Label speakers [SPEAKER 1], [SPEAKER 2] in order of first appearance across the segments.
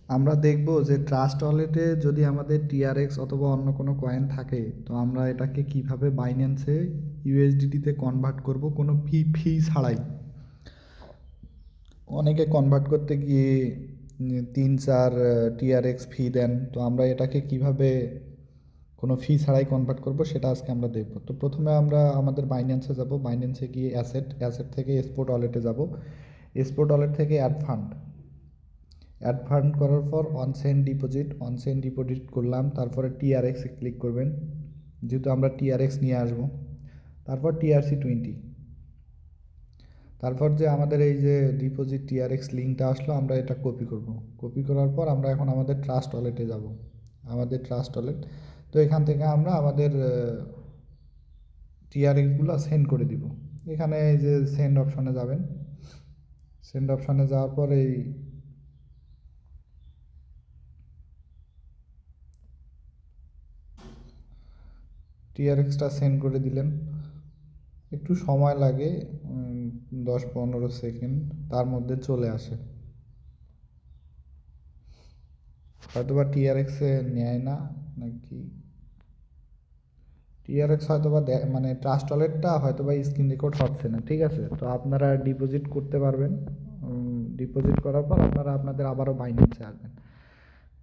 [SPEAKER 1] আমরা দেখব যে ট্রাস্ট ওয়ালেটে যদি আমাদের টিআরএক্স অথবা অন্য কোনো কয়েন থাকে, তো আমরা এটাকে কিভাবে বাইন্যান্সে ইউএসডিটিতে কনভার্ট করব কোনো ফি ছাড়াই। অনেকে কনভার্ট করতে গিয়ে 3-4 টিআরএক্স ফি দেন, তো আমরা এটাকে কিভাবে কোনো ফি ছাড়াই কনভার্ট করব সেটা আজকে আমরা দেখব। তো প্রথমে আমরা আমাদের বাইন্যান্সে যাব, বাইন্যান্সে গিয়ে অ্যাসেট থেকে স্পট ওয়ালেটে যাব, স্পট ওয়ালেট থেকে অ্যাড ফান্ড করার পর অন সেন্ড ডিপোজিট করলাম, তারপরে টিআরএক্সে ক্লিক করবেন, যেহেতু আমরা টিআরএক্স নিয়ে আসব। তারপর TRC20, তারপর যে আমাদের এই যে ডিপোজিট টিআরএক্স লিঙ্কটা আসলো, আমরা এটা কপি করব। কপি করার পর আমরা এখন আমাদের ট্রাস্ট ওয়ালেটে যাব, আমাদের ট্রাস্ট ওয়ালেট। তো এখান থেকে আমরা আমাদের টিআরএক্সগুলো সেন্ড করে দিব। এখানে এই যে সেন্ড অপশনে যাবেন, সেন্ড অপশনে যাওয়ার পর এই টিআরএক্সটা সেন্ড করে দিলেন। একটু সময় লাগে, 10-15 সেকেন্ড, তার মধ্যে চলে আসে। হয়তোবা টিআরএক্সে নেয় না নাকি, টিআরএক্স হয়তোবা মানে ট্রাস্ট ওয়ালেটটা হয়তোবা স্ক্রিন রেকর্ড হচ্ছে না। ঠিক আছে, তো আপনারা ডিপোজিট করতে পারবেন। ডিপোজিট করার পর আপনারা আপনাদের আবারও বাইন্যান্সে আসবেন।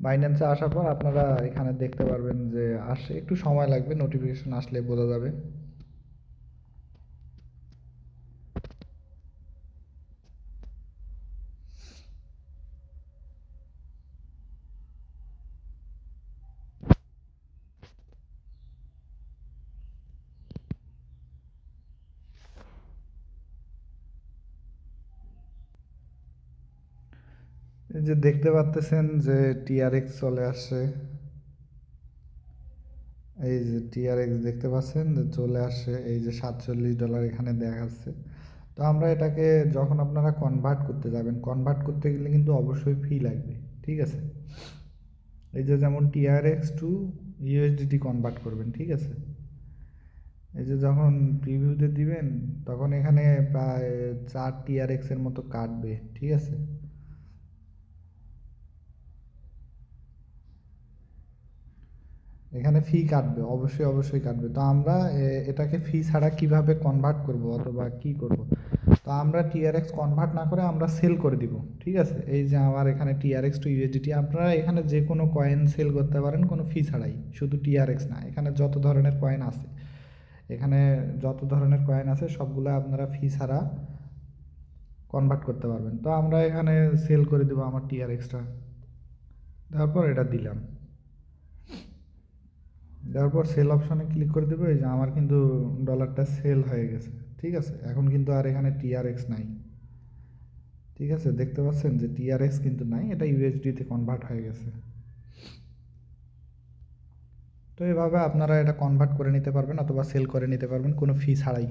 [SPEAKER 1] বাইন্যান্সে আসার পর আপনারা এখানে দেখতে পারবেন যে আসে, একটু সময় লাগবে, নোটিফিকেশন আসলে বোঝা যাবে। এই যে দেখতে পাচ্তেছেন যে টিআরএক্স চলে আসছে, এই যে টিআরএক্স দেখতে পাচ্ছেন যে চলে আসছে, এই যে $47 এখানে দেখাচ্ছে। তো আমরা এটাকে যখন আপনারা কনভার্ট করতে যাবেন, কনভার্ট করতে গেলে কিন্তু অবশ্যই ফি লাগবে। ঠিক আছে, এই যে যেমন টিআরএক্স টু ইউএসডিটি কনভার্ট করবেন, ঠিক আছে, এই যে যখন প্রিভিউতে দিবেন তখন এখানে প্রায় 4 টিআরএক্সের মতো কাটবে। ঠিক আছে, এখানে ফি কাটবে, অবশ্যই অবশ্যই কাটবে। তো আমরা এটাকে ফি ছাড়া কিভাবে কনভার্ট করব অথবা কি করব, তো আমরা টিআরএক্স কনভার্ট না করে আমরা সেল করে দিব। ঠিক আছে, এই যে আমার এখানে টিআরএক্স টু ইউএসডিটি, আপনারা এখানে যে কোনো কয়েন সেল করতে পারেন কোনো ফি ছাড়াই, শুধু টিআরএক্স না, এখানে যত ধরনের কয়েন আছে, এখানে যত ধরনের কয়েন আছে সবগুলো আপনারা ফি ছাড়া কনভার্ট করতে পারবেন। তো আমরা এখানে সেল করে দেবো আমার টিআরএক্সটা, তারপর এটা দিলাম, দেওয়ার পর সেল অপশনে ক্লিক করে দেবো। এই যে আমার কিন্তু ডলারটা সেল হয়ে গেছে। ঠিক আছে, এখন কিন্তু আর এখানে টিআরএক্স নাই। ঠিক আছে, দেখতে পাচ্ছেন যে টিআরএক্স কিন্তু নাই, এটা ইউএসডিতে কনভার্ট হয়ে গেছে। তো এভাবে আপনারা এটা কনভার্ট করে নিতে পারবেন অথবা সেল করে নিতে পারবেন কোনো ফি ছাড়াই।